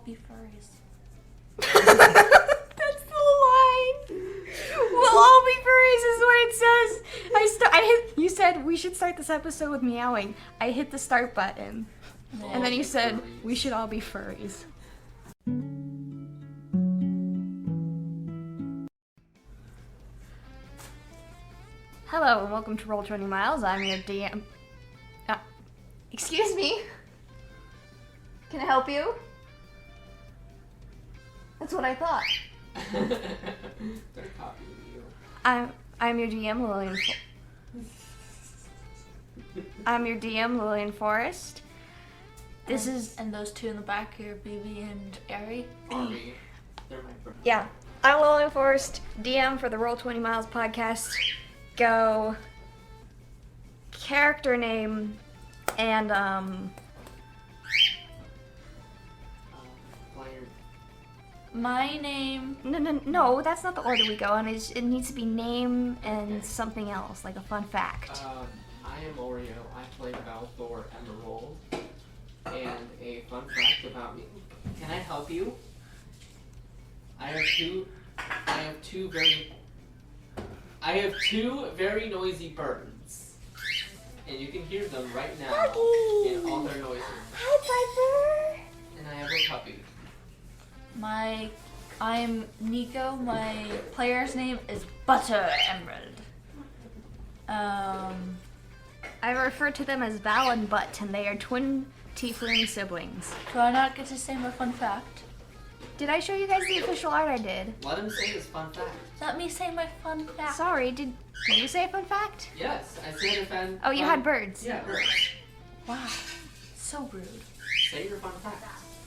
be furries. That's the line. We'll all be furries is what it says. You said we should start this episode with meowing. I hit the start button. And then you said we should all be furries. Hello and welcome to Roll 20 Miles. I'm your DM. Excuse me. Can I help you? That's what I thought. They're copying you. I'm your DM, Lillian. I'm your DM, Lillian Forrest. This is and those two in the back here, BB and Ari. Ari. They're my friends. yeah. I'm Lillian Forrest, DM for the Roll 20 Miles podcast. Go. Character name and Flyer. My name. No, that's not the order we go in. It needs to be name and something else, like a fun fact. I am Oreo. I play Valthor Emerald. And a fun fact about me. Can I help you? I have two very noisy birds. And you can hear them right now Doggy. in all their noises. Hi, Piper. And I have a puppy. I'm Nico. My player's name is Butter Emerald. I refer to them as Val and Butt, and they are twin tiefling siblings. Do I not get to say my fun fact? Did I show you guys the official art I did? Let him say his fun fact. Let me say my fun fact. Sorry, did you say a fun fact? Yes, I said a fun. Oh, you had birds. Yeah, birds. Wow, so rude. Say your fun fact.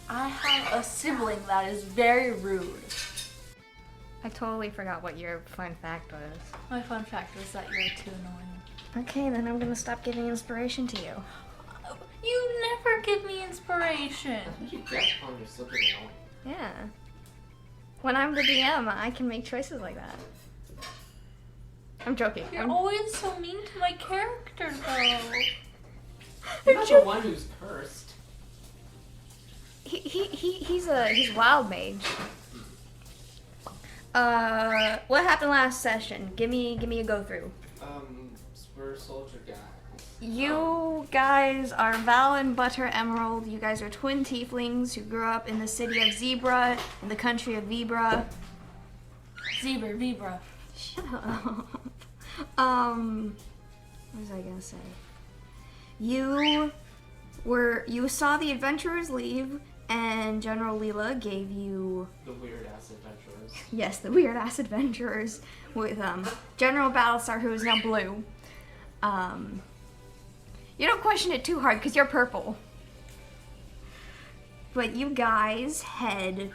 I have a sibling that is very rude. I totally forgot what your fun fact was. My fun fact was that you're too annoying. Okay, then I'm gonna stop giving inspiration to you. You never give me inspiration. I think you get on your sibling annoying. Yeah. When I'm the DM, I can make choices like that. I'm joking. You're always so mean to my character, though. You're not the one who's cursed. He's wild mage. What happened last session? Give me a go through. We're soldier guys. You guys are Val and Butter Emerald. You guys are twin tieflings who grew up in the city of Zebra, in the country of Vibra. Vibra. Shut up. What was I gonna say? You saw the adventurers leave, and General Leela gave you The weird ass adventurers. yes, the weird ass adventurers with General Battlestar, who is now blue. You don't question it too hard because you're purple. But you guys head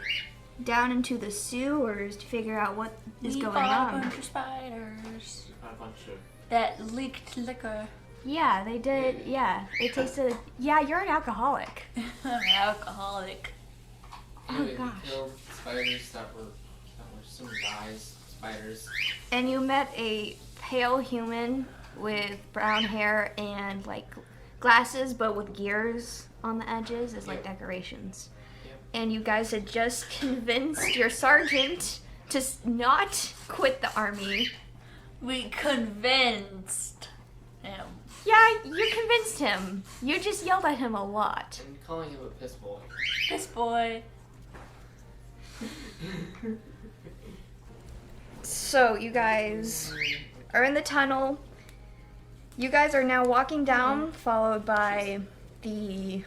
down into the sewers to figure out what is going We fought on. a bunch of spiders A bunch of. that leaked liquor. Yeah, they did. Yeah, it tasted. Yeah, you're an alcoholic. I'm an alcoholic. Oh, We gosh. killed spiders that were some guys. Spiders. And you met a pale human with brown hair and like glasses, but with gears on the edges as like decorations. Yep. And you guys had just convinced your sergeant to not quit the army. We convinced him. Yeah, you convinced him. You just yelled at him a lot. And calling him a piss boy. This boy. So you guys are in the tunnel. You guys are now walking down, followed by the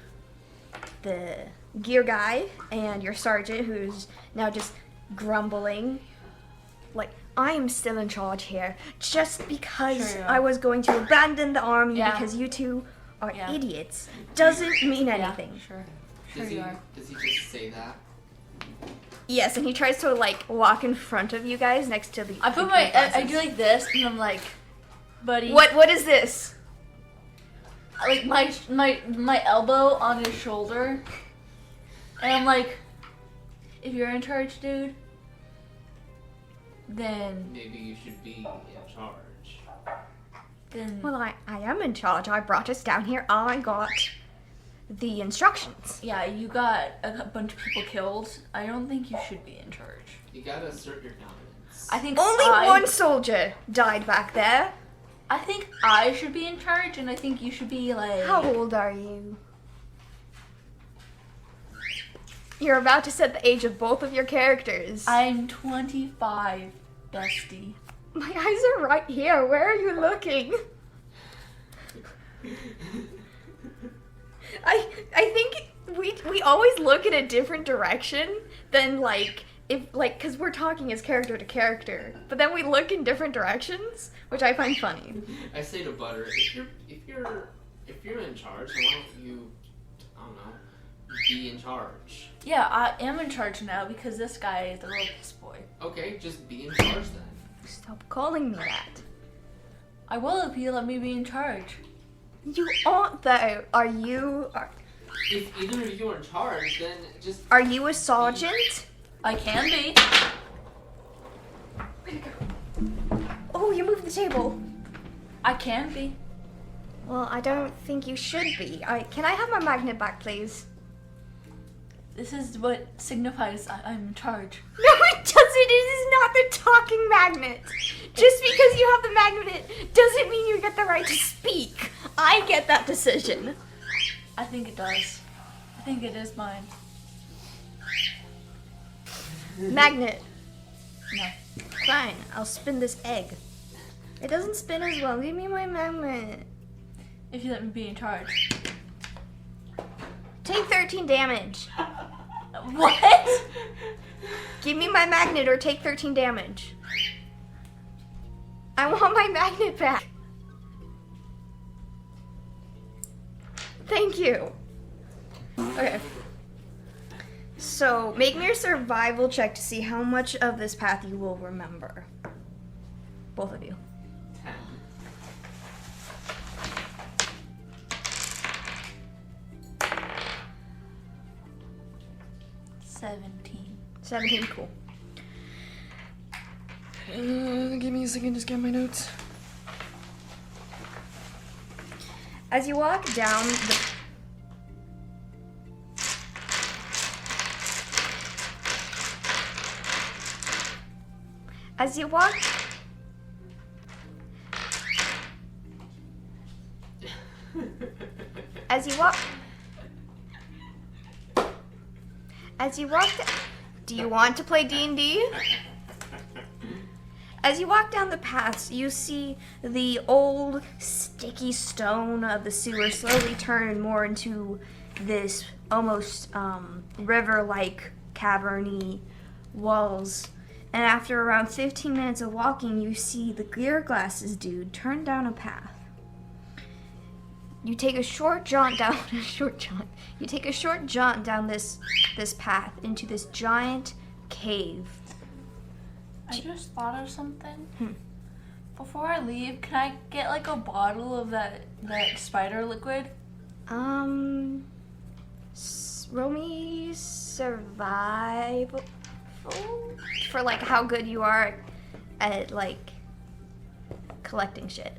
gear guy and your sergeant, who's now just grumbling. Like, I am still in charge here, just because Sure you are. I was going to abandon the army Yeah. because you two are Yeah. idiots. Doesn't mean anything. Yeah, sure. Sure you are. Does he just say that? Yes, and he tries to like walk in front of you guys next to the. I put my, I do like this, and I'm like, buddy. What is this? Like my elbow on his shoulder, and I'm like, if you're in charge, dude, then Maybe you should be in charge. then Well, I am in charge. I brought us down here. I got the instructions. Yeah, you got a bunch of people killed. I don't think you should be in charge. You gotta assert your dominance. I think Only one soldier died back there. I think I should be in charge, and I think you should be like. How old are you? You're about to set the age of both of your characters. I'm 25, bestie. My eyes are right here. Where are you looking? I think we always look in a different direction than because we're talking as character to character, but then we look in different directions, which I find funny. I say to Butter, if you're in charge, then why don't you, I don't know, be in charge? Yeah, I am in charge now because this guy is the real piss boy. Okay, just be in charge then. Stop calling me that. I will if you let me be in charge. You aren't though. Are you? If either of you are in charge, then just. Are you a sergeant? I can be. Where'd it go? Oh, you moved the table. I can be. Well, I don't think you should be. Can I have my magnet back, please? This is what signifies I'm in charge. No, it doesn't. It is not the talking magnet. Just because you have the magnet doesn't mean you get the right to speak. I get that decision. I think it does. I think it is mine. Magnet. No. Fine, I'll spin this egg. It doesn't spin as well. Give me my magnet. If you let me be in charge. Take 13 damage. What? Give me my magnet or take 13 damage. I want my magnet back. Thank you. Okay. So, make me a survival check to see how much of this path you will remember. Both of you. 10. 17, cool. Give me a second, just get my notes. As you walk down the As you walk do you want to play D&D? As you walk down the paths, you see the old sticky stone of the sewer slowly turn more into this almost river-like caverny walls. And after around 15 minutes of walking, you see the gear glasses dude turn down a path. You take a short jaunt down You take a short jaunt down this path into this giant cave. I just thought of something. Before I leave, can I get like a bottle of that spider liquid? Roll me survival for like how good you are at like collecting shit.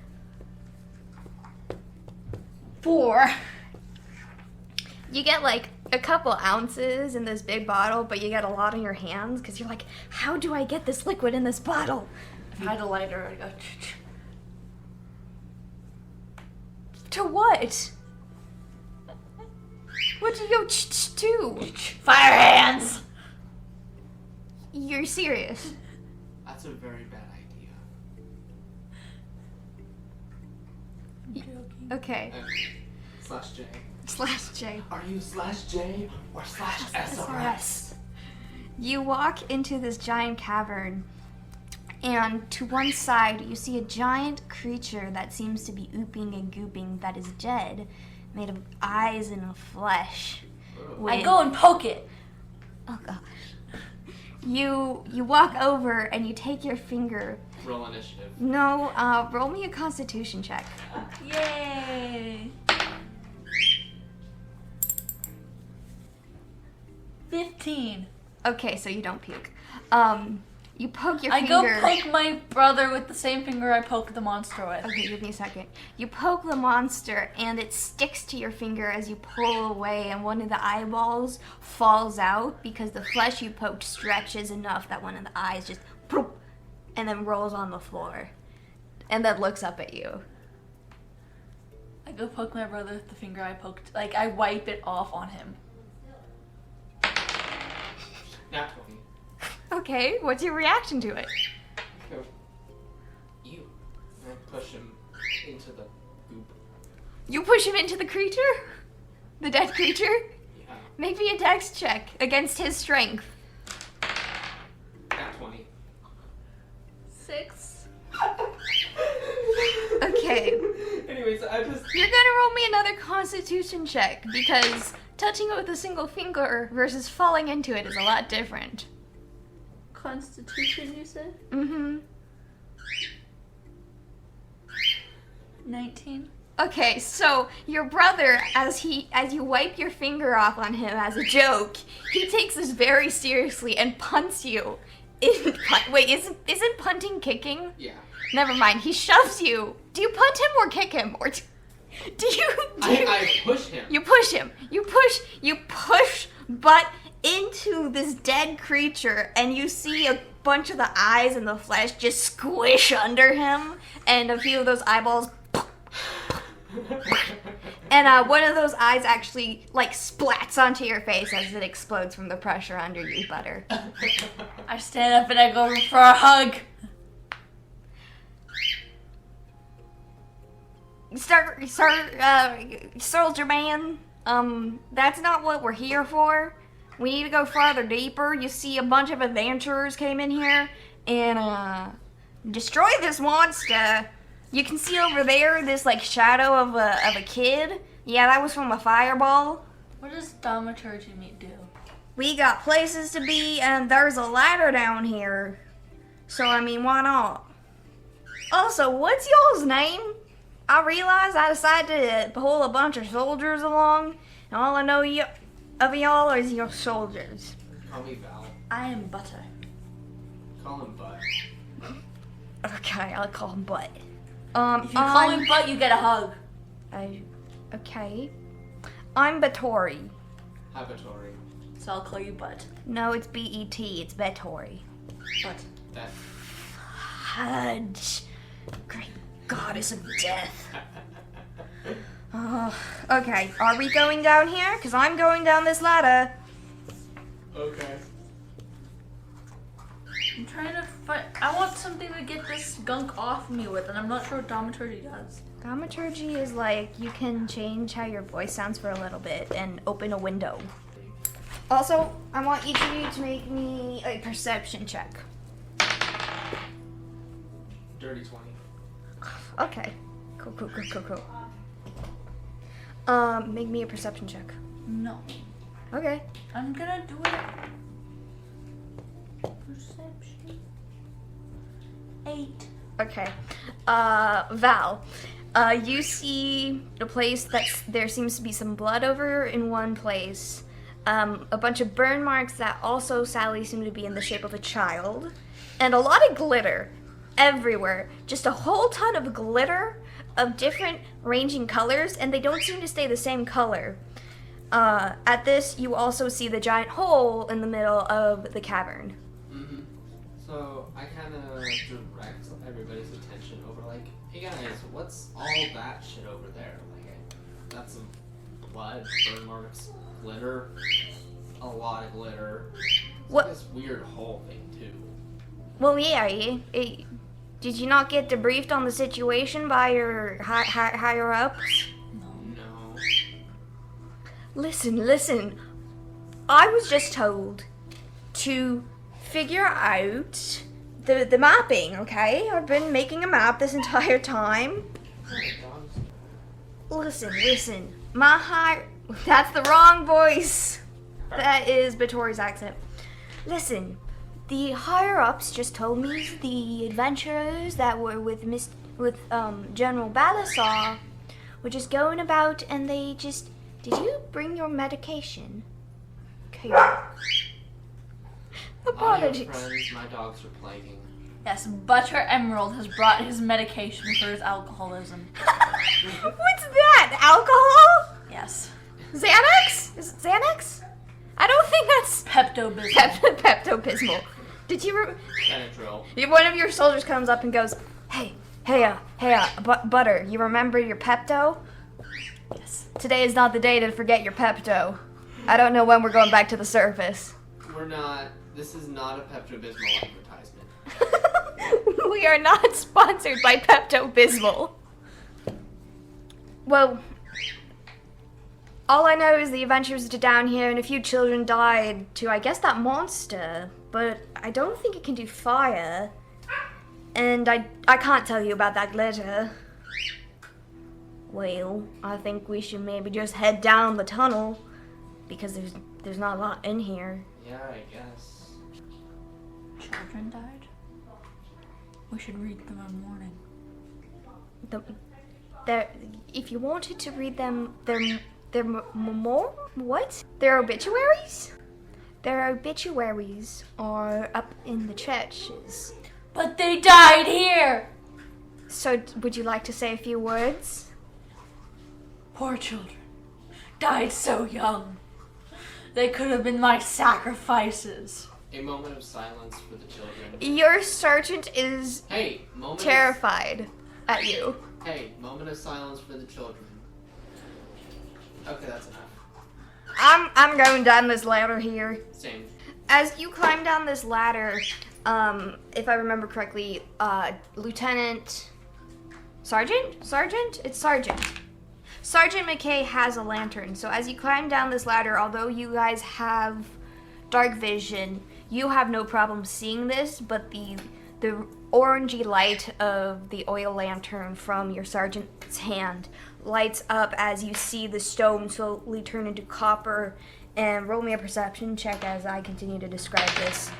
4. You get like a couple ounces in this big bottle, but you get a lot on your hands because you're like, how do I get this liquid in this bottle? If I had a lighter, I'd go. To what? What do you go to? Fire hands! You're serious? That's a very bad idea. I'm joking. Okay. /J. /J. Are you /J or /SRS? You walk into this giant cavern, and to one side you see a giant creature that seems to be ooping and gooping that is dead, made of eyes and flesh. I go and poke it. Oh gosh. You walk over and you take your finger. Roll initiative. No, roll me a Constitution check. Yay! 15. Okay, so you don't puke. You poke your I finger. go poke my brother with the same finger I poked the monster with. Okay, give me a second. You poke the monster and it sticks to your finger as you pull away, and one of the eyeballs falls out because the flesh you poked stretches enough that one of the eyes just poof, and then rolls on the floor and then looks up at you. I go poke my brother with the finger I poked. Like, I wipe it off on him. Not 20. Okay, what's your reaction to it? Go. You. And I push him into the goop. You push him into the creature? The dead creature? Yeah. Make me a dex check against his strength. Not 20. 6. Okay. Anyways, I just. You're gonna roll me another constitution check because touching it with a single finger versus falling into it is a lot different. Constitution, you said? Mm-hmm. 19. Okay, so your brother, as you wipe your finger off on him as a joke, he takes this very seriously and punts you. Wait, isn't punting kicking? Yeah. Never mind. He shoves you. Do you punt him or kick him, or do you? I push him. You push him. You push butt into this dead creature, and you see a bunch of the eyes and the flesh just squish under him, and a few of those eyeballs. And one of those eyes actually, like, splats onto your face as it explodes from the pressure under you, Butter. I stand up and I go for a hug. Soldier man, that's not what we're here for. We need to go farther deeper. You see a bunch of adventurers came in here and, destroy this monster. You can see over there this, like, shadow of a kid. Yeah, that was from a fireball. What does thaumaturgy do? We got places to be, and there's a ladder down here. So, I mean, why not? Also, what's y'all's name? I realized I decided to pull a bunch of soldiers along, and all I know of y'all is your soldiers. Call me Val. I am Butter. Call him Bud. Okay, I'll call him Butt. If you call me Butt, you get a hug. Okay. I'm Battori. Habitory. So I'll call you Butt. No, it's B-E-T. It's Battori. Butt. That. Hudge. Great goddess of death. Okay, are we going down here? Because I'm going down this ladder. Okay. I'm trying to find. I want something to get this gunk off me with, and I'm not sure what thaumaturgy does. Thaumaturgy is like you can change how your voice sounds for a little bit and open a window. Also, I want each of you to make me a perception check. Dirty 20. Okay. Cool. Make me a perception check. No. Okay. I'm gonna do it. Perception. 8. Okay. Val, you see a place there seems to be some blood over in one place. A bunch of burn marks that also sadly seem to be in the shape of a child. And a lot of glitter everywhere. Just a whole ton of glitter of different ranging colors, and they don't seem to stay the same color. At this, you also see the giant hole in the middle of the cavern. Mm-hmm. So I kind of direct everybody's attention over, like, hey guys, what's all that shit over there? Like, that's some blood, burn marks, glitter, a lot of glitter. It's What? Like this weird hole thing too. Well, yeah, did you not get debriefed on the situation by your higher ups? No. Listen. I was just told to figure out the mapping, okay? I've been making a map this entire time. Listen. That's the wrong voice. That is Battori's accent. Listen, the higher-ups just told me the adventurers that were with General Balasar were just going about, and they just... Did you bring your medication? Okay. Apologies. Friends, my dogs are plaguing. Yes, Butter Emerald has brought his medication for his alcoholism. What's that? Alcohol? Yes. Xanax? Is it Xanax? I don't think that's Pepto-Bismol. Pepto-Bismol. Did you? Benadryl. One of your soldiers comes up and goes, "Hey, Butter. You remember your Pepto? Yes. Today is not the day to forget your Pepto. I don't know when we're going back to the surface." We're not. This is not a Pepto-Bismol advertisement. We are not sponsored by Pepto-Bismol. Well, all I know is the adventures to down here and a few children died to, I guess, that monster. But I don't think it can do fire. And I can't tell you about that glitter. Well, I think we should maybe just head down the tunnel. Because there's not a lot in here. Yeah, I guess. Children died? We should read them in the morning. If you wanted to read them, they're more? What? Their obituaries? Their obituaries are up in the churches. But they died here! So, would you like to say a few words? Poor children. Died so young. They could have been my sacrifices. A moment of silence for the children. Your sergeant is terrified at you. Hey, moment of silence for the children. Okay, that's enough. I'm going down this ladder here. Same. As you climb down this ladder, if I remember correctly, Sergeant? It's Sergeant. Sergeant McKay has a lantern, so as you climb down this ladder, although you guys have dark vision, you have no problem seeing this, but the orangey light of the oil lantern from your sergeant's hand lights up as you see the stone slowly turn into copper. And roll me a perception check as I continue to describe this.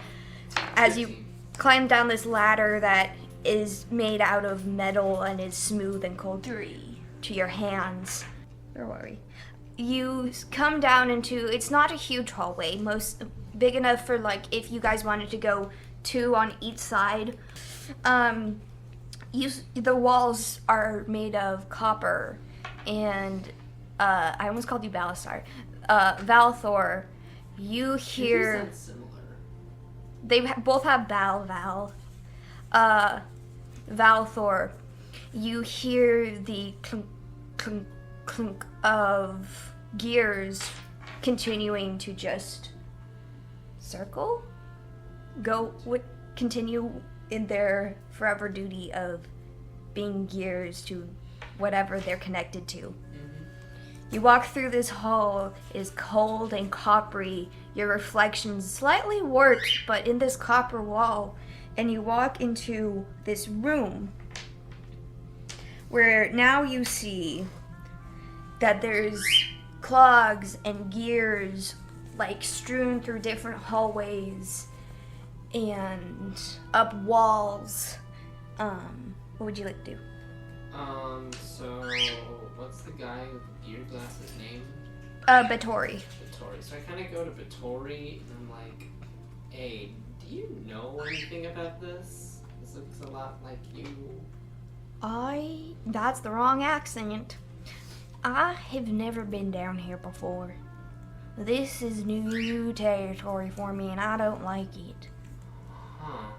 As you climb down this ladder that is made out of metal and is smooth and cold 3 to your hands. Don't worry. You come down into, it's not a huge hallway, big enough for like if you guys wanted to go 2 on each side. The walls are made of copper, and I almost called you Balastar. Valthor, you hear. Sounds similar. They both have Val. Valthor, you hear the clunk, clunk, clunk of gears continuing to just continue in their forever duty of being gears to whatever they're connected to. You walk through this hall, it is cold and coppery, your reflection's slightly warped, but in this copper wall, and you walk into this room where now you see that there's clogs and gears like strewn through different hallways and up walls. What would you like to do? So what's the guy with the beard glasses name? Battori. Battori. So I kind of go to Battori and I'm like, hey, do you know anything about this? This looks a lot like you. That's the wrong accent. I have never been down here before. This is new territory for me and I don't like it. Huh.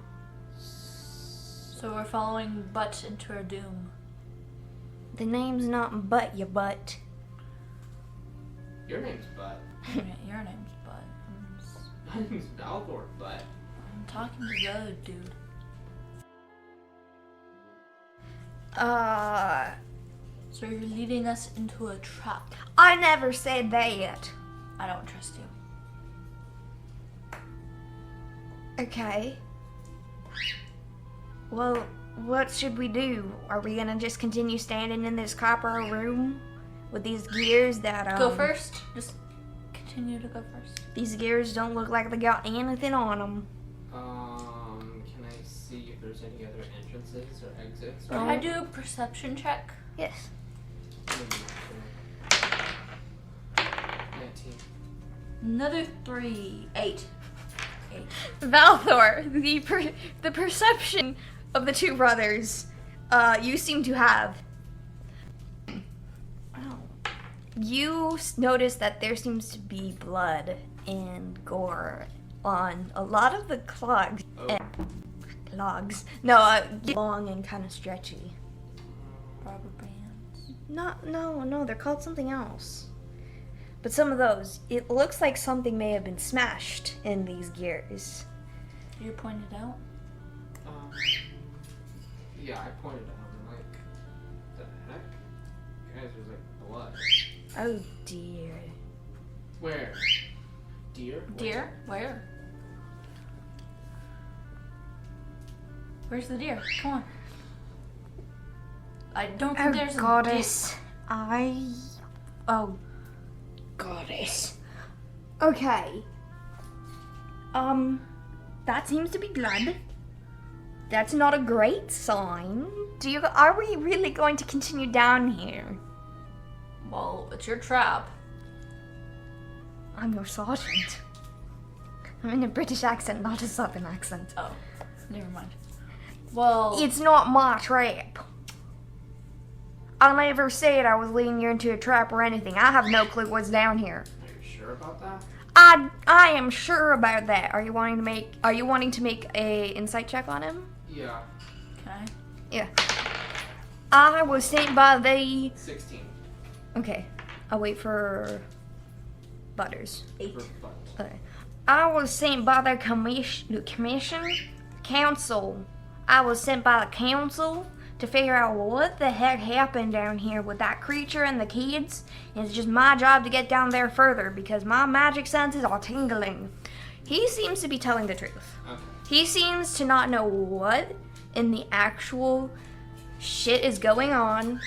So we're following Butt into her doom. The name's not Butt, you butt. Your name's Butt. Your name's Butt. My name's Valthor, Butt. I'm talking to the other dude. So you're leading us into a trap. I never said that. I don't trust you. Okay. Well, what should we do? Are we gonna just continue standing in this copper room with these gears that Go first. Just continue to go first. These gears don't look like they got anything on them. Can I see if there's any other entrances or exits? Can I do a perception check? Yes. 19. Another 3. 8. cake. Valthor, the perception of the two brothers, you seem to have. Wow. You notice that there seems to be blood and gore on a lot of the clogs. Oh. Clogs. No, long and kind of stretchy. Rubber bands. No, they're called something else. But some of those, it looks like something may have been smashed in these gears. You pointed out? Yeah, I pointed out, and like, the heck? Guys, there's like blood. Oh dear. Where? Deer? Deer? Where? Where's the deer? Come on. I don't think there's goddess. Oh, goddess. Okay. That seems to be blood. That's not a great sign. Are we really going to continue down here? Well, it's your trap. I'm your sergeant. I'm in a British accent, not a southern accent. Oh, never mind. Well, It's not my trap. I never said I was leading you into a trap or anything. I have no clue what's down here. Are you sure about that? I am sure about that. Are you wanting to make a insight check on him? Yeah. can I? Yeah. I was sent by the 16. Okay. I'll wait for Butters. 8. For butt. Okay. I was sent by the council. I was sent by the council to figure out what the heck happened down here with that creature and the kids. And it's just my job to get down there further because my magic senses are tingling. He seems to be telling the truth. Okay. He seems to not know what in the actual shit is going on.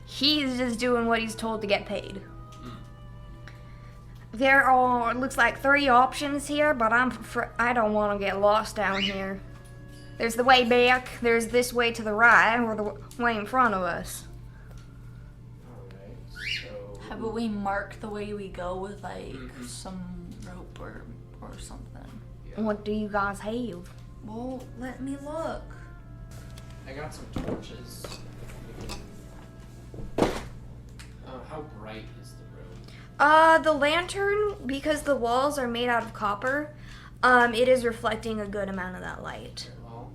He's just doing what he's told to get paid. There are, looks like 3 options here, but I don't want to get lost down here. There's the way back, there's this way to the right, or the way in front of us. Alright, so... How about we mark the way we go with like Mhm. some rope or something? Yeah. What do you guys have? Well, let me look. I got some torches. How bright is the room? The lantern, because the walls are made out of copper, it is reflecting a good amount of that light. Well,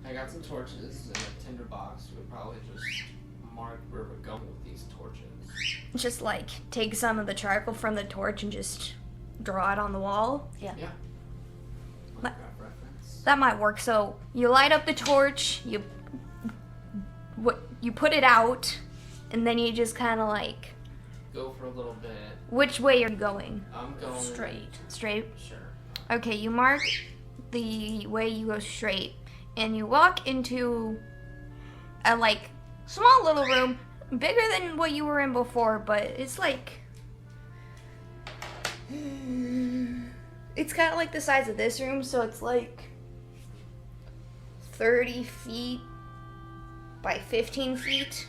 I got some torches and a tinder box. We would probably just mark where we're going with these torches. Just like take some of the charcoal from the torch and just draw it on the wall. Yeah. Yeah. But- Minecraft reference. That might work. So you light up the torch, you put it out, and then you just kind of like, Go for a little bit. which way are you going? I'm going... Straight. Straight. Sure. Okay, you mark the way you go straight, and you walk into a like small little room, bigger than what you were in before, but it's like it's kind of like the size of this room, so it's like 30 feet by 15 feet,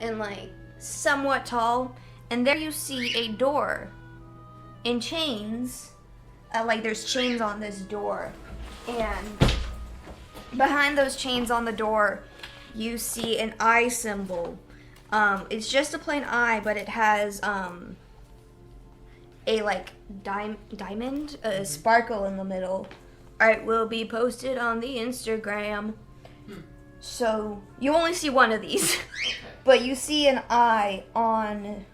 and like somewhat tall. And there you see a door in chains. Like there's chains on this door, and behind those chains on the door you see an eye symbol. It's just a plain eye, but it has a like diamond, a sparkle in the middle. It will be posted on the Instagram. So you only see one of these. Okay. But you see an eye on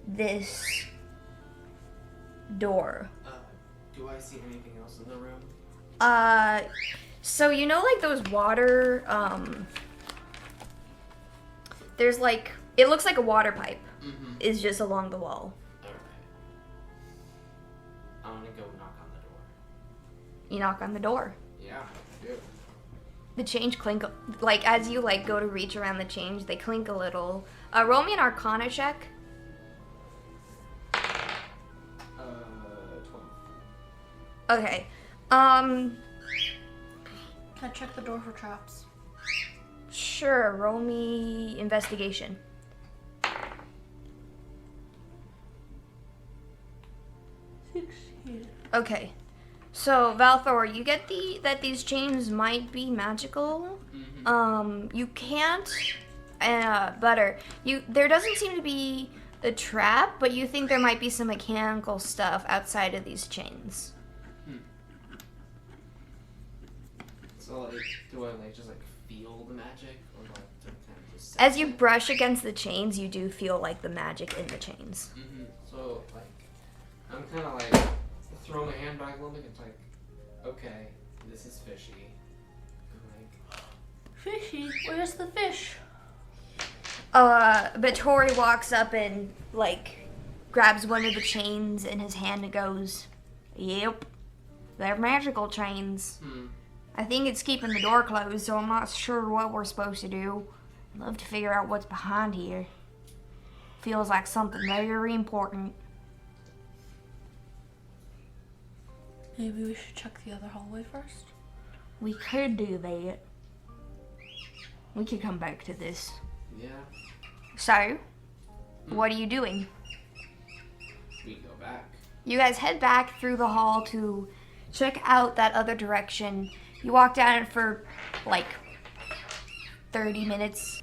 this door. Do I see anything else in the room? So you know like those water, there's like, it looks like a water pipe Mm-hmm. is just along the wall. Alright. I'm gonna go knock on the door. You knock on the door. Yeah, I do. The chains clink, like as you like go to reach around the chains, they clink a little. Roll me an Arcana check. 12. Okay. Can I check the door for traps? Sure, roll me investigation. Succeed. Okay. So, Valthor, you get that these chains might be magical. You can't, Butter, there doesn't seem to be a trap, but you think there might be some mechanical stuff outside of these chains. So, like, do I, like, just, like, feel the magic? Or, like, do I kind of just... As you brush against the chains, you do feel, like, the magic in the chains. So, like, I'm kind of, like, throw my hand back a little bit and, like, okay, this is fishy. I'm like... Fishy? Where's the fish? But Tori walks up and, like, grabs one of the chains in his hand and goes, "Yep, they're magical chains. I think it's keeping the door closed, so I'm not sure what we're supposed to do. I'd love to figure out what's behind here. Feels like something very important." Maybe we should check the other hallway first. We could do that. We could come back to this. Yeah, So, what are you doing? we go back. You guys head back through the hall to check out that other direction. You walk down it for like 30 minutes.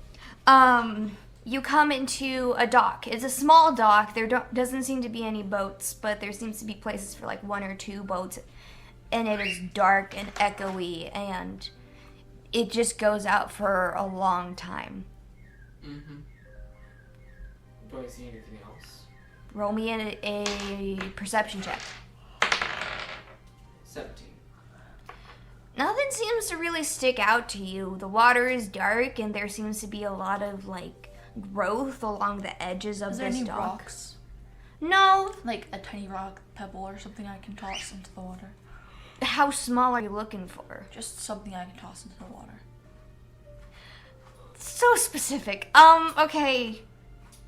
You come into a dock. It's a small dock. There doesn't seem to be any boats, but there seems to be places for like 1 or 2 boats. And it is dark and echoey, and it just goes out for a long time. Do I see anything else? Roll me a perception check. 17. Nothing seems to really stick out to you. The water is dark, and there seems to be a lot of like growth along the edges of Is there this any dock. rocks? No. Like a tiny rock, pebble, or something I can toss into the water? How small are you looking for? Just something I can toss into the water. So specific. Okay.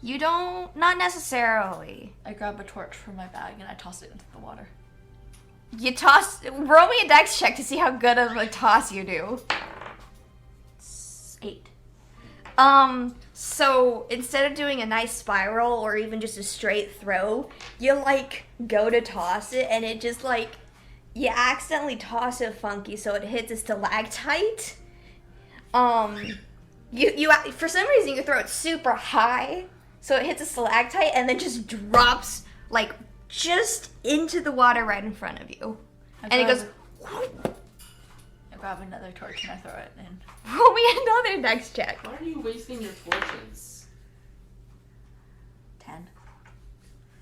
You don't. Not necessarily. I grab a torch from my bag and I toss it into the water. You toss. Roll me a dex check to see how good of a toss you do. 8. So instead of doing a nice spiral or even just a straight throw, you like go to toss it and it just like, you accidentally toss it funky so it hits a stalactite. You for some reason you throw it super high so it hits a stalactite and then just drops like just into the water right in front of you. And it goes, I grab another torch and I throw it in. roll me another dex check. Why are you wasting your torches? 10.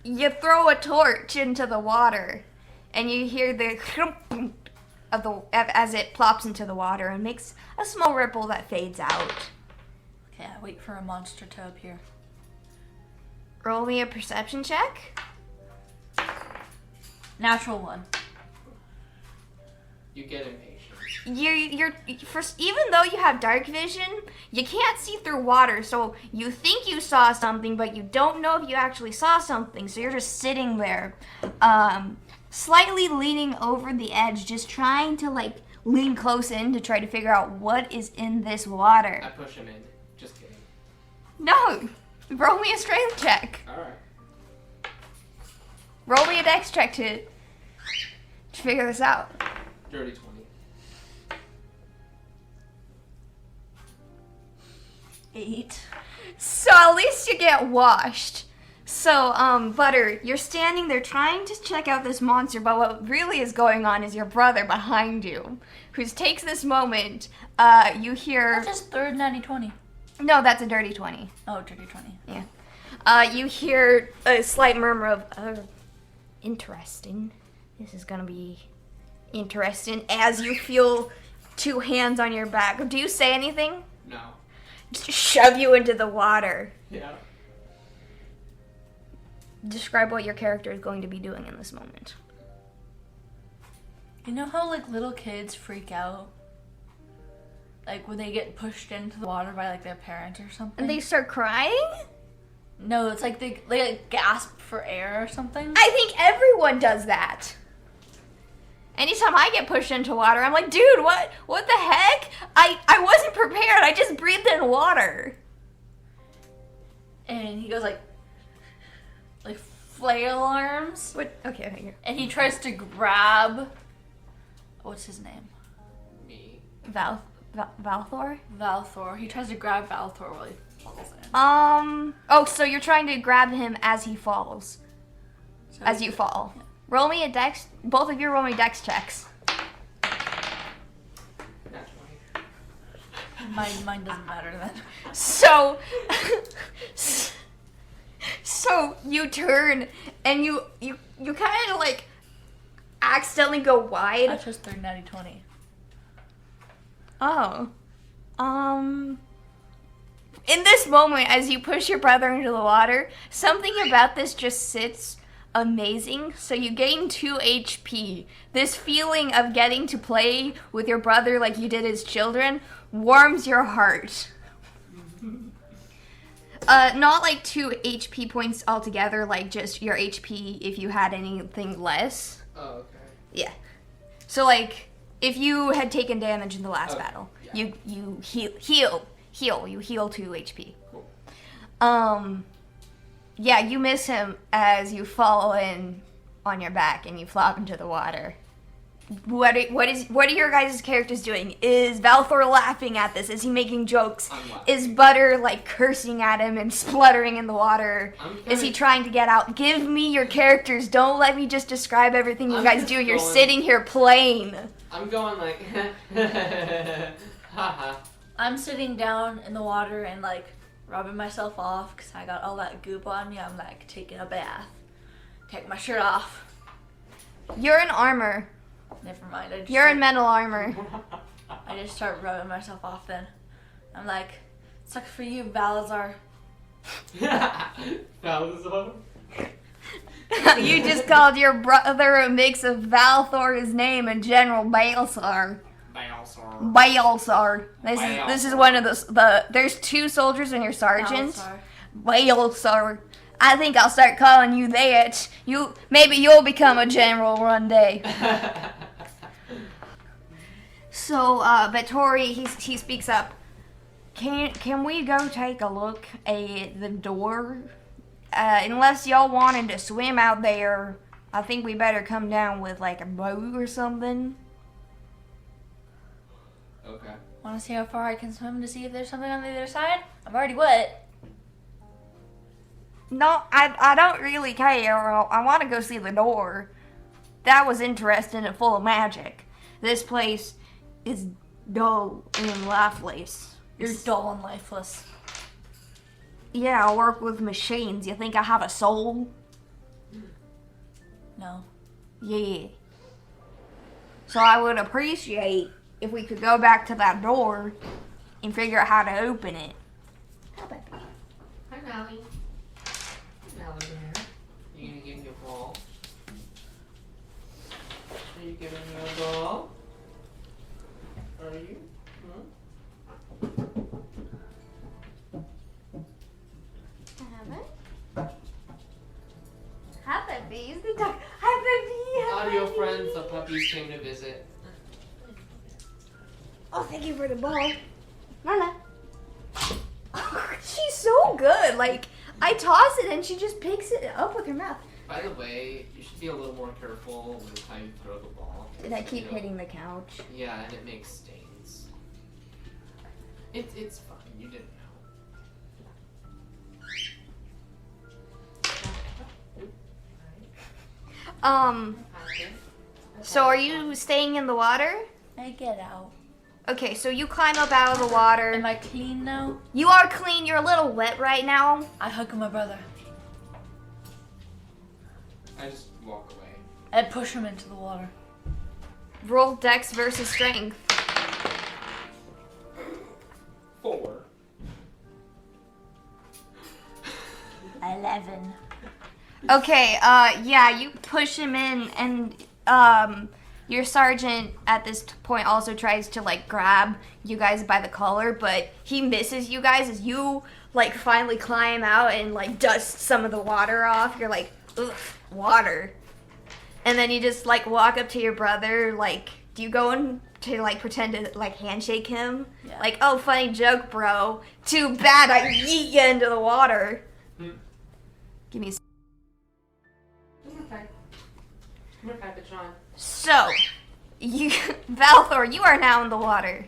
You throw a torch into the water, and you hear the of the as it plops into the water and makes a small ripple that fades out. Okay, I wait for a monster to appear. Roll me a perception check. Natural 1. You get impatient. You're first, even though you have dark vision, you can't see through water, so you think you saw something, but you don't know if you actually saw something. So you're just sitting there, slightly leaning over the edge, just trying to like lean close in to try to figure out what is in this water. I push him in. Just kidding. No, roll me a strength check. Alright. Roll me a dex check to figure this out. Dirty 20. 8. So at least you get washed. So, Butter, you're standing there trying to check out this monster, but what really is going on is your brother behind you, who takes this moment, you hear... That's his third natty 20. No, that's a dirty 20. Oh, dirty 20. Yeah. You hear a slight murmur of, interesting. This is gonna be interesting, as you feel 2 hands on your back. Do you say anything? No. Just shove you into the water. Yeah. Describe what your character is going to be doing in this moment. You know how like little kids freak out? Like when they get pushed into the water by like their parents or something? And they start crying? No, it's like they like gasp for air or something. I think everyone does that. Anytime I get pushed into water, I'm like, dude, what the heck? I wasn't prepared. I just breathed in water. And he goes like flail arms. What? Okay, here. And he tries to grab. What's his name? Me. Valthor? Valthor. He tries to grab Valthor while he falls in. Oh, so you're trying to grab him as he falls. So As you fall. Roll me a dex. Both of you roll me dex checks. Naturally. Mine doesn't matter then. So you turn and you kind of like accidentally go I wide. chose 3 natty 20. Oh. In this moment, as you push your brother into the water, something about this just sits amazing. So you gain 2 HP. This feeling of getting to play with your brother like you did as children warms your heart. Not like 2 HP points altogether, like just your HP if you had anything less. Oh, okay. Yeah. So like, if you had taken damage in the last Okay, battle, yeah. you heal. You heal 2 HP. Cool. Yeah, you miss him as you fall in on your back and you flop into the water. What are your guys' characters doing? Is Valthor laughing at this? Is he making jokes? I'm laughing. Is Butter like cursing at him and spluttering in the water? Is he trying to get out? Give me your characters. Don't let me just describe everything you I'm guys just do. You're going- sitting here playing. I'm going like, haha. I'm sitting down in the water and like rubbing myself off because I got all that goop on me. I'm like taking a bath. Take my shirt off. You're in armor. Never mind. You're in metal armor. I just start rubbing myself off then. I'm like, sucks for you, Valazar. Valthor. You just called your brother a mix of Valthor's name and General Balsar. Balthor. Balsar. This is one of the there's 2 soldiers in your sergeant. Valazar. Balsar. I think I'll start calling you that. Maybe you'll become a general one day. So, Vettori, he speaks up. Can we go take a look at the door? Unless y'all wanted to swim out there, I think we better come down with like a boat or something. Okay. Want to see how far I can swim to see if there's something on the other side? I'm already wet. No, I don't really care. I want to go see the door. That was interesting and full of magic. This place is dull and lifeless. You're dull and lifeless. Yeah, I work with machines. You think I have a soul? No. Yeah. So I would appreciate if we could go back to that door and figure out how to open it. Hi, Nally. Nally here. You gonna give me a ball? Are you giving me a ball? Are you? Have bees. The duck. Have bee. Audio friends, the puppies came to visit. Oh, thank you for the ball, Lala. She's so good. Like I toss it and she just picks it up with her mouth. By the way, you should be a little more careful with how you throw the ball. Did I keep You know, hitting the couch? Yeah, and it makes stains. It's fine. You didn't know. So are you staying in the water? I get out. Okay, so you climb up out of the water. Am I clean now? You are clean. You're a little wet right now. I hug my brother. I just walk away. I push him into the water. Roll dex versus strength. 4. 11. Okay, yeah, you push him in, and your sergeant at this point also tries to like grab you guys by the collar, but he misses you guys as you like finally climb out and like dust some of the water off. You're like, ugh, water. And then you just like walk up to your brother, like, do you go in to like pretend to like handshake him? Yeah. Like, oh, funny joke, bro. Too bad I yeet you into the water. Hmm. Give me Come here, Package on. So, Valthor, you are now in the water.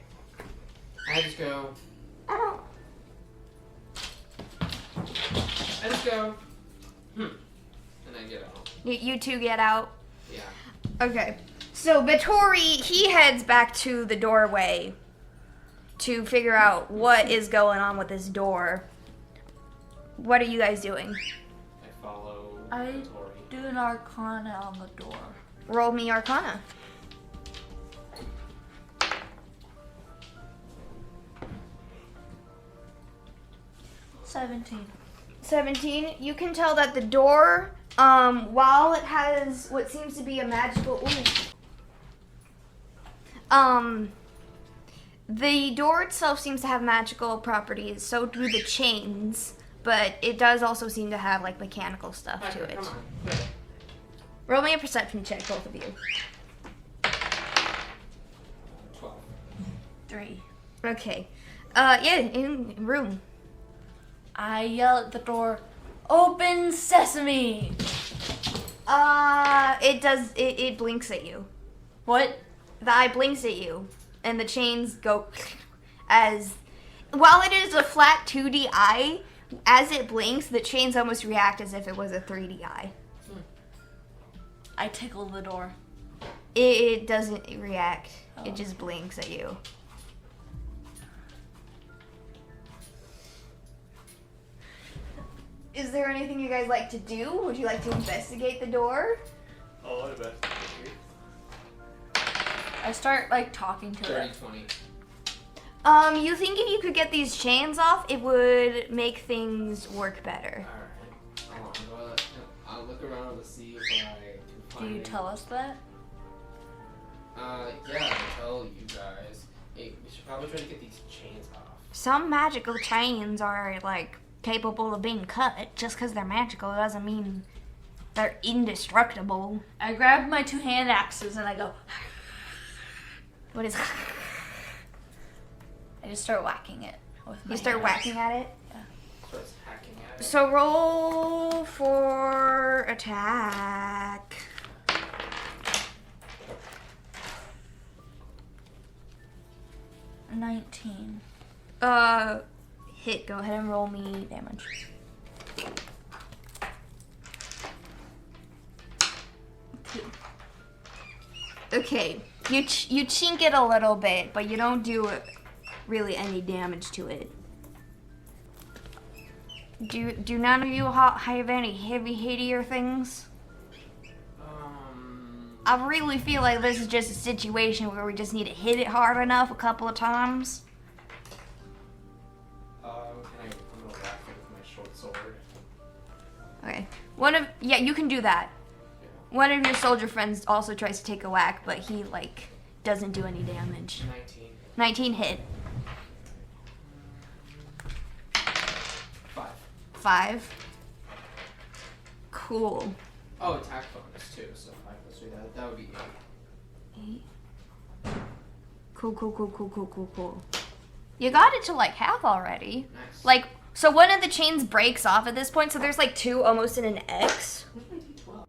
I just go. Oh. I just go. And I get out. You two get out. Yeah. Okay. So Vittori, he heads back to the doorway to figure out what is going on with this door. What are you guys doing? I follow I Tori. do an arcana on the door. Roll me Arcana. $17. 17. You can tell that the door, while it has what seems to be a magical... the door itself seems to have magical properties, so do the chains, but it does also seem to have, like, mechanical stuff to Packer, it. come on. Roll me a perception check, both of you. 12. 3. Okay. In room. I yell at the door, "Open sesame!" It blinks at you. What? The eye blinks at you, and the chains go as... While it is a flat 2D eye, as it blinks, the chains almost react as if it was a 3D eye. I tickle the door. It doesn't react. Oh. It just blinks at you. Is there anything you guys like to do? Would you like to investigate the door? Oh, I bet. I start like talking to 30, it. 20. You think if you could get these chains off, it would make things work better. Alright. I'll look around to see if I can Do find you tell us that? Yeah, I'll tell you guys. Hey, we should probably try to get these chains off. Some magical chains are, like, capable of being cut. Just because they're magical doesn't mean they're indestructible. I grab my 2 hand axes and I go. What is... I just start whacking it with my You start hand whacking at it? Starts hacking at it. So roll for attack. axe. 19. Hit. Go ahead and roll me damage. Okay, you chink it a little bit, but you don't do really any damage to it. Do none of you have any heavier things? I really feel like this is just a situation where we just need to hit it hard enough a couple of times. I'm gonna whack it with my short sword. Okay. You can do that. One of your soldier friends also tries to take a whack, but he, like, doesn't do any damage. 19. 19 hit. 5. 5. Cool. Oh, attack bonus too, so 5 plus 3, that would be 8. 8. Cool. You got it to, like, half already. Nice. Like, so one of the chains breaks off at this point, so there's, like, 2 almost in an X. Where's my d12?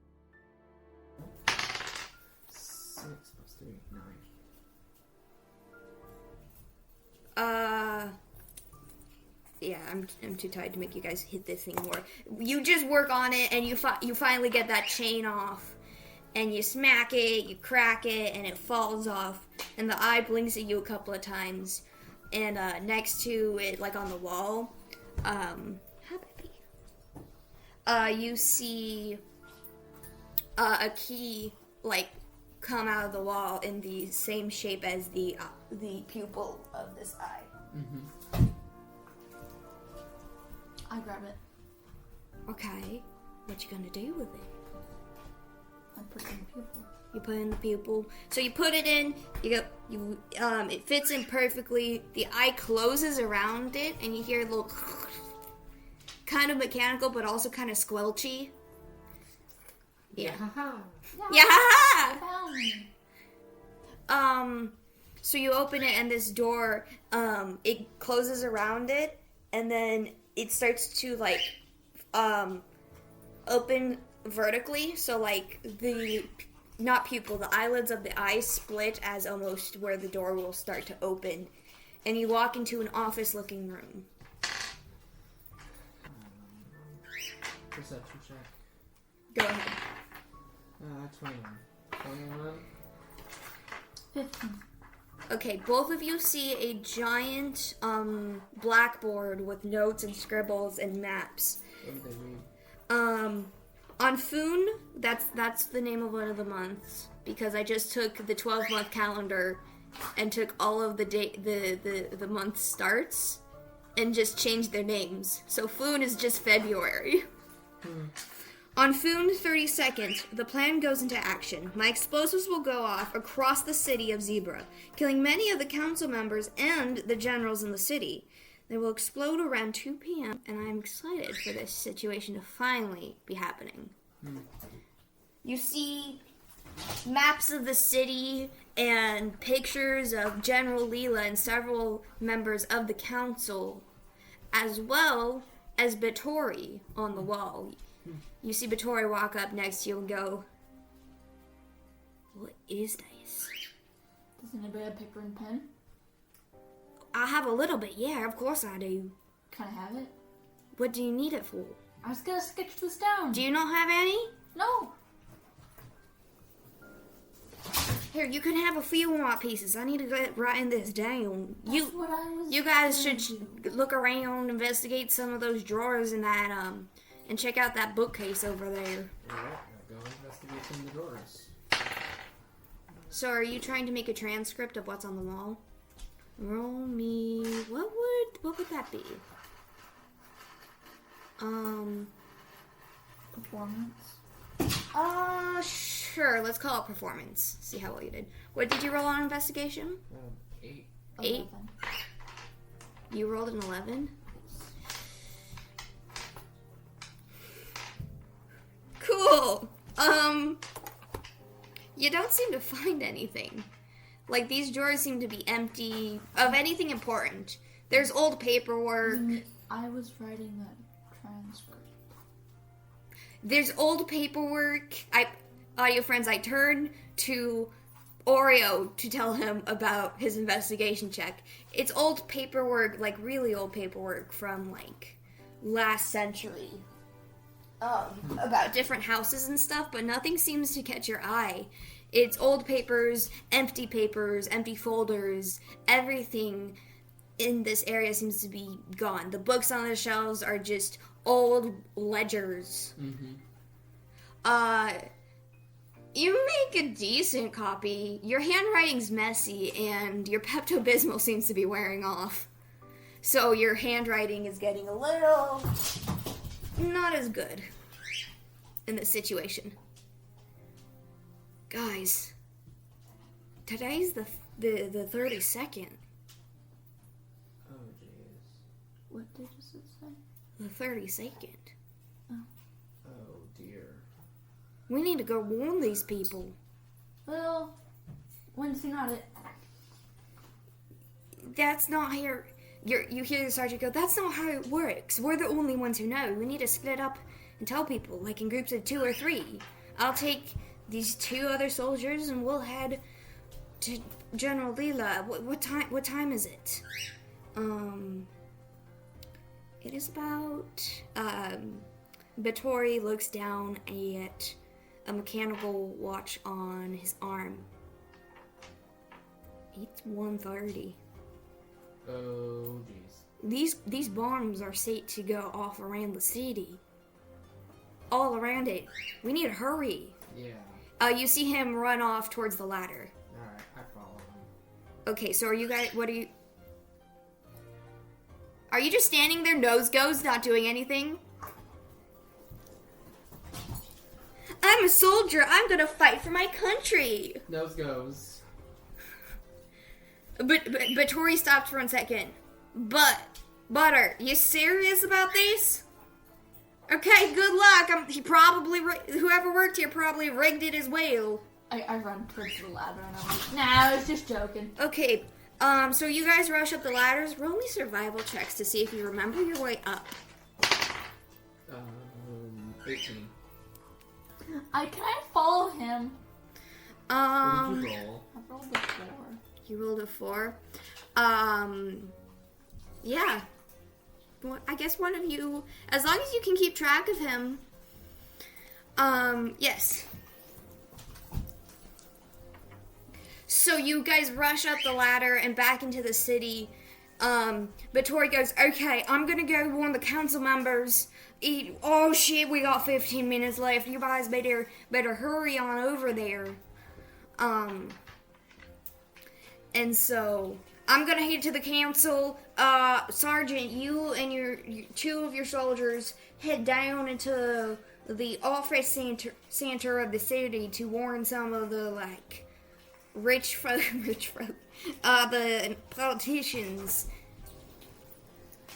6 plus 3, 9. Yeah, I'm too tired to make you guys hit this thing more. You just work on it, and you finally get that chain off, and you smack it, you crack it, and it falls off, and the eye blinks at you a couple of times, and next to it, like on the wall, you see a key, like, come out of the wall in the same shape as the pupil of this eye. Mm-hmm. I grab it. Okay, what you gonna do with it? I put it in the pupil. You put it in the pupil. So you put it in. It fits in perfectly. The eye closes around it, and you hear a little, kind of mechanical, but also kind of squelchy. Yeah. Yeah. Found me. So you open it, and this door, it closes around it, and then it starts to, like, open vertically. So, like, the not pupil, the eyelids of the eyes split as almost where the door will start to open. And you walk into an office-looking room. Perception check. Go ahead. 21. 21. 15. Okay, both of you see a giant blackboard with notes and scribbles and maps. What do they read? On Foon, that's the name of one of the months, because I just took the 12-month calendar and took all of the month starts and just changed their names. So Foon is just February. On Foon 32nd, the plan goes into action. My explosives will go off across the city of Zebra, killing many of the council members and the generals in the city. They will explode around 2 p.m., and I'm excited for this situation to finally be happening. You see maps of the city and pictures of General Leela and several members of the council, as well as Bathory on the wall. You see Bathory walk up next to you and go, "What is this?" Does anybody have paper and pen? I have a little bit, yeah, of course I do. Can I have it? What do you need it for? I was gonna sketch this down. Do you not have any? No. Here, you can have a few more pieces. I need to get writing this down. That's what I was You guys doing. should look around, investigate some of those drawers and that, and check out that bookcase over there. Alright, go investigate some of the drawers. So, are you trying to make a transcript of what's on the wall? Roll me. What would that be? Performance. Sure. Let's call it performance. See how well you did. What did you roll on investigation? 8. 8. 11. You rolled an 11. Cool. You don't seem to find anything. Like, these drawers seem to be empty of anything important. There's old paperwork. I was writing that transcript. There's old paperwork. Audio friends, I turned to Oreo to tell him about his investigation check. It's old paperwork, like really old paperwork from like last century. About different houses and stuff, but nothing seems to catch your eye. It's old papers, empty folders, everything in this area seems to be gone. The books on the shelves are just old ledgers. You make a decent copy. Your handwriting's messy, and your Pepto-Bismol seems to be wearing off. So your handwriting is getting a little not as good in this situation. Guys, today's the 32nd. Oh, jeez. What did it say? The 32nd. Oh, dear. We need to go warn these people. Well, when's he not it? That's not how you hear the sergeant go, "That's not how it works. We're the only ones who know. We need to split up and tell people, like in groups of 2 or 3. I'll take these 2 other soldiers and we'll head to General Leela. What time is it?" It is about Bathory looks down at a mechanical watch on his arm. It's 1:30. Oh, jeez. These bombs are set to go off around the city. All around it. We need to hurry. Yeah. You see him run off towards the ladder. Alright, I follow him. Okay, so are you guys, are you just standing there, nose goes, not doing anything? I'm a soldier. I'm gonna fight for my country. Nose goes. But Tori stopped for 1 second. Butter, you serious about this? Okay, good luck. Whoever worked here probably rigged it as well. I run towards the ladder and I'm like, nah, I was just joking. Okay, so you guys rush up the ladders. Roll me survival checks to see if you remember your way up. 18. Can I follow him? What did you roll? I rolled a 4. You rolled a 4. Yeah. Well, I guess one of you, as long as you can keep track of him. Yes. So you guys rush up the ladder and back into the city. But Tori goes, okay, I'm gonna go warn the council members. Oh shit, we got 15 minutes left. You guys better hurry on over there. And so I'm gonna head to the council. Sergeant, you and your 2 of your soldiers head down into the office center of the city to warn some of the rich folk, the politicians.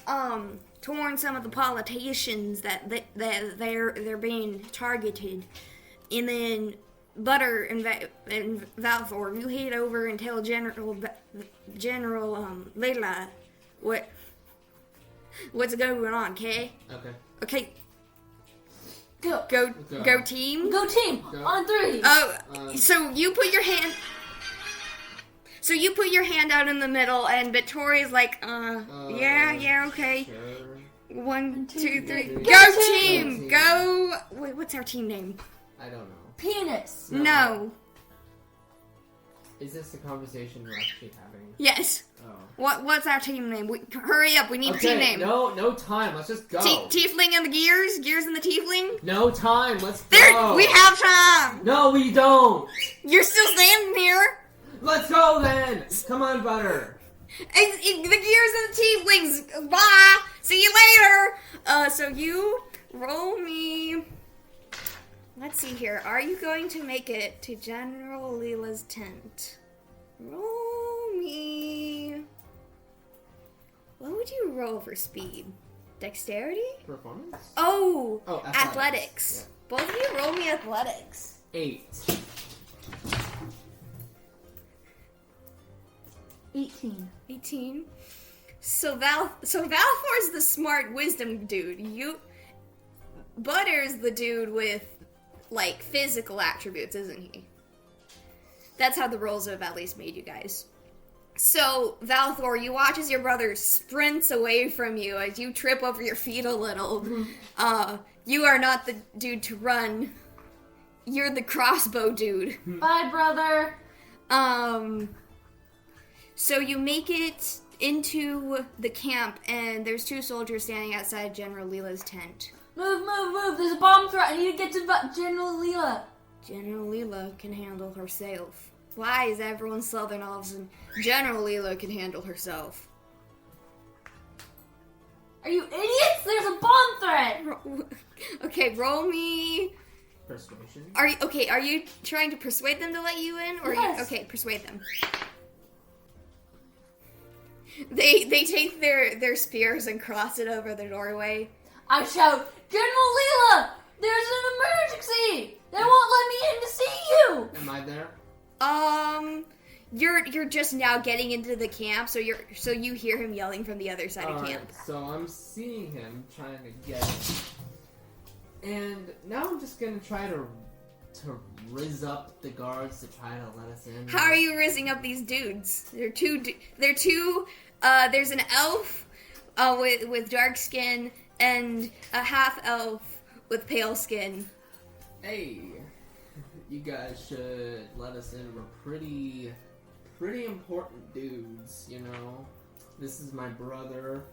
To warn some of the politicians that they're being targeted, and then Butter and Valthor, you head over and tell General Leila what's going on, okay? Okay. Go team. Go team. Go. On 3. So you put your hand. So you put your hand out in the middle, and Victoria's like, yeah, okay. Sure. 1, 2, 3. Go Go team! team! Go! Wait, what's our team name? I don't know. Penis. No. Is this the conversation we're actually having? Yes. Oh. What's our team name? Hurry up, we need a team name. No time. Let's just go. Tiefling and the Gears? Gears and the Tiefling? No time. Let's There, go. we have time! No, we don't. You're still standing here? Let's go then. Come on, Butter. The Gears and the Tieflings. Bye. See you later. So you roll me. Let's see here. Are you going to make it to General Leila's tent? Roll me. What would you roll for speed? Dexterity? Performance? Oh, athletics. athletics. Both of you roll me athletics. 8. 18. So Valthor's the smart wisdom dude. Butter's the dude with physical attributes, isn't he? That's how the rolls have at least made you guys. So Valthor, you watch as your brother sprints away from you as you trip over your feet a little. You are not the dude to run. You're the crossbow dude. Bye, brother. So you make it into the camp, and there's 2 soldiers standing outside General Leila's tent. Move. There's a bomb threat. I need to get to General Leila. General Leila can handle herself. Why is everyone Southern all of a sudden? General Leila can handle herself. Are you idiots? There's a bomb threat. Okay, roll me. Persuasion? Are you trying to persuade them to let you in? Or Yes. Okay, persuade them. They take their spears and cross it over the doorway. I shout, General Leila, there's an emergency. They won't let me in to see you. Am I there? You're just now getting into the camp, so you hear him yelling from the other side of camp. So I'm seeing him trying to get in. And now I'm just gonna try to rizz up the guards to try to let us in. How are you rizzing up these dudes? There's an elf with dark skin and a half elf with pale skin. Hey, you guys should let us in. We're pretty important dudes, you know. This is my brother.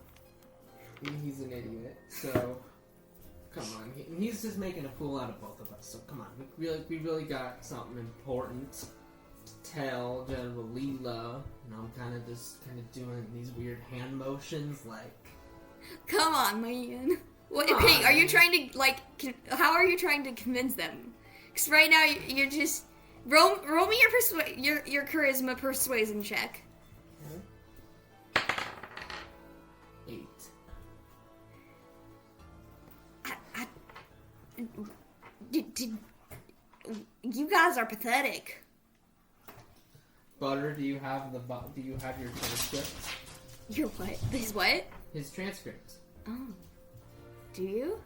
He's an idiot, so come on. He's just making a fool out of both of us. So come on, we really got something important to tell General Leila. And I'm kind of doing these weird hand motions, like. Come on, man. What? Come Okay, on. are you trying to how are you trying to convince them? Because right now you're just roll me your charisma persuasion check. 8. You guys are pathetic. Butter, do you have your transcript? You're what? This what? His transcript. Oh. Do you?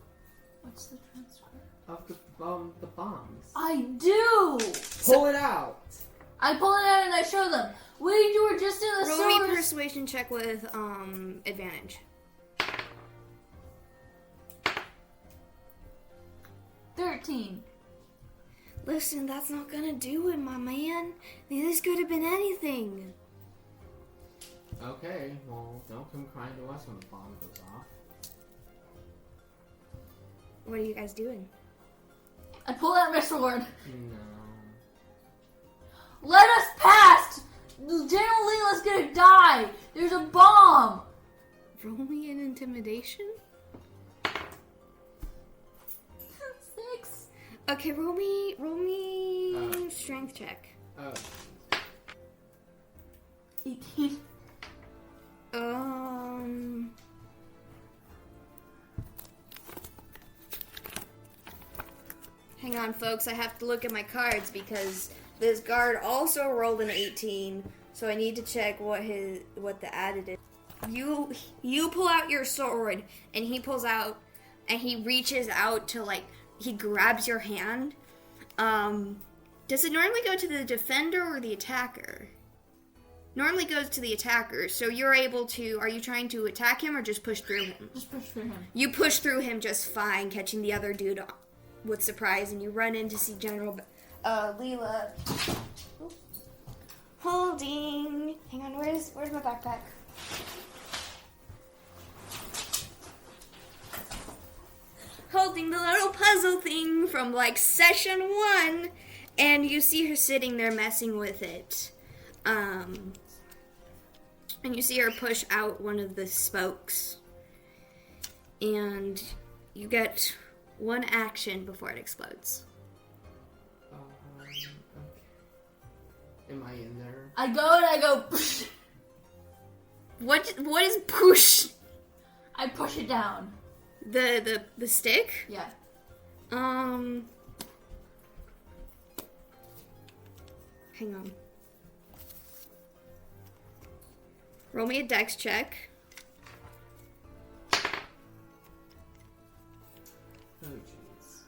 What's the transcript? of the bombs. I do! Pull it out! I pull it out and I show them. You were just in the Roll me source. persuasion check with advantage. 13. Listen, that's not gonna do it, my man. This could have been anything. Okay, well, don't come crying to us when the bomb goes off. What are you guys doing? I pull out my sword. No. Let us pass! General Leela's gonna die! There's a bomb! Roll me an intimidation. 6. Okay, roll me strength check. 18. Hang on, folks. I have to look at my cards because this guard also rolled an 18, so I need to check what the added is. You pull out your sword, and he pulls out, and he reaches out to he grabs your hand. Does it normally go to the defender or the attacker? Normally goes to the attacker, so you're able to. Are you trying to attack him or just push through him? Just push through him. You push through him just fine, catching the other dude with surprise, and you run in to see General Leela holding. Hang on, where's my backpack? Holding the little puzzle thing from session 1, and you see her sitting there messing with it. And you see her push out one of the spokes, and you get one action before it explodes. Okay. Am I in there? I go and I go. Psh. What is push? I push it down. The stick? Yeah. Hang on. Roll me a dex check. Oh, jeez.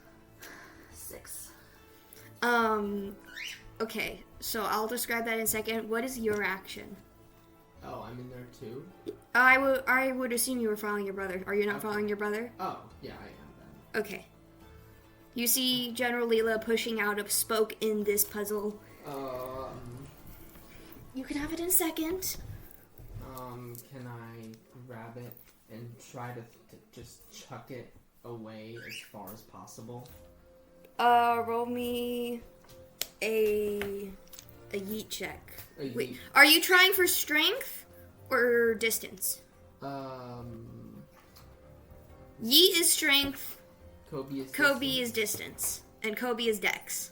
6. Okay, so I'll describe that in a second. What is your action? Oh, I'm in there too? I would assume you were following your brother. Are you not following your brother? Oh, yeah, I am then. Okay. You see General Leela pushing out a spoke in this puzzle. You can have it in a second. Can I grab it and try to just chuck it away as far as possible? Roll me a yeet check. Wait, Yeet. are you trying for strength or distance? Yeet is strength, Kobe is distance, and Kobe is dex.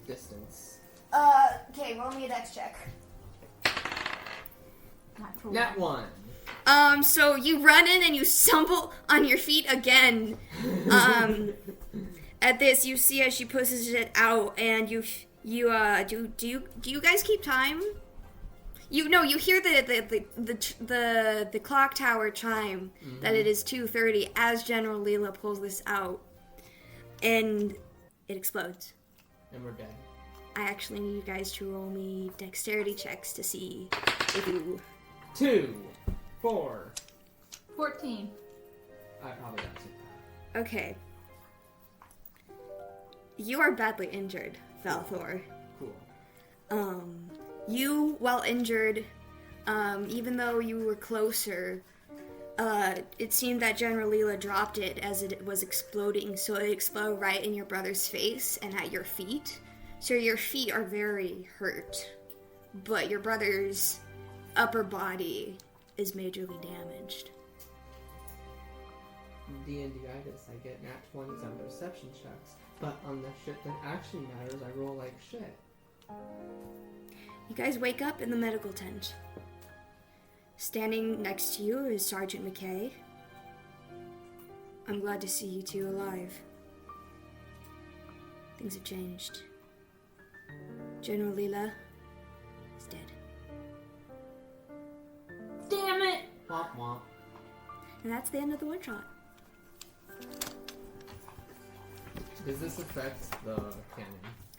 Distance. Okay, roll me a dex check. Nat 1. So you run in and you stumble on your feet again. At this, you see as she pushes it out, and do you guys keep time? You hear the clock tower chime that it is 2:30 as General Leela pulls this out, and it explodes. And we're dead. I actually need you guys to roll me dexterity checks to see if you. 2, 4. 14. I probably got 2. Okay. You are badly injured, valthor. Cool. You, while injured, even though you were closer, it seemed that General Leela dropped it as it was exploding, so it exploded right in your brother's face and at your feet. So your feet are very hurt, but your brother's upper body is majorly damaged. D&D-itis, I get nat 20s on perception checks, but on the shit that actually matters, I roll like shit. You guys wake up in the medical tent. Standing next to you is Sergeant McKay. I'm glad to see you two alive. Things have changed. General Leela is dead. Damn it! Womp womp. And that's the end of the one shot. Does this affect the canon?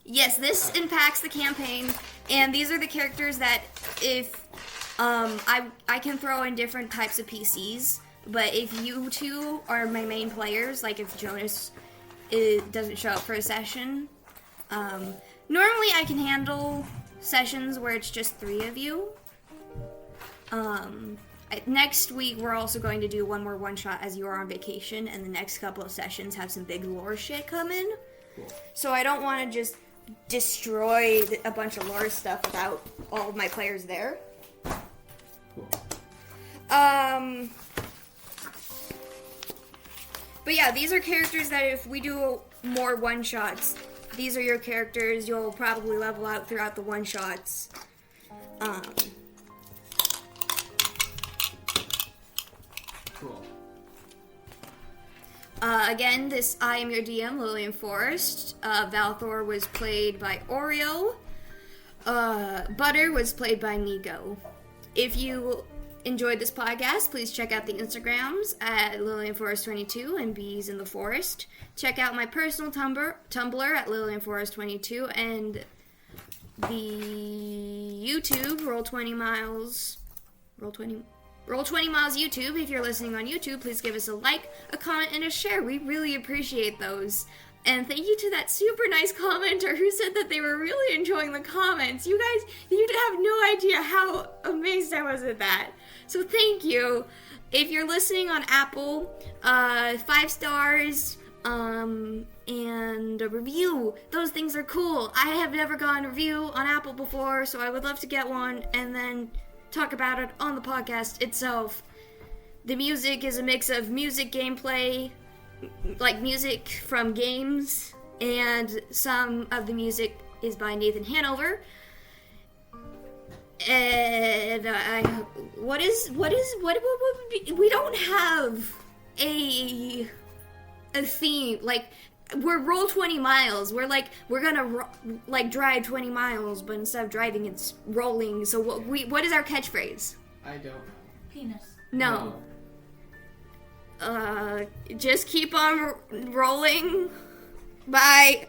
Yes, this impacts the campaign, and these are the characters that if I can throw in different types of PCs, but if you two are my main players, like if Jonas doesn't show up for a session, normally I can handle sessions where it's just 3 of you. Next week we're also going to do one more one-shot as you are on vacation, and the next couple of sessions have some big lore shit coming. Cool. So I don't want to just destroy a bunch of lore stuff without all of my players there. Cool. But yeah, these are characters that if we do more one-shots, these are your characters. You'll probably level out throughout the one-shots. Cool. Again, I am your DM, Lillian Forrest. Valthor was played by Oreo. Butter was played by Nico. If you enjoyed this podcast, please check out the Instagrams at LillianForest22 and Bees in the Forest. Check out my personal Tumblr at LillianForest22 and the YouTube, Roll20 Miles YouTube. If you're listening on YouTube, please give us a like, a comment, and a share. We really appreciate those. And thank you to that super nice commenter who said that they were really enjoying the comments. You guys, you have no idea how amazed I was at that. So thank you. If you're listening on Apple, 5 stars, and a review. Those things are cool. I have never gotten a review on Apple before, so I would love to get one and then talk about it on the podcast itself. The music is a mix of music gameplay, like music from games, and some of the music is by Nathan Hanover. And what would be, we don't have a theme. Like, we're roll 20 miles. We're gonna drive 20 miles, but instead of driving, it's rolling. So what is our catchphrase? I don't know. Penis. No. Just keep on rolling. Bye.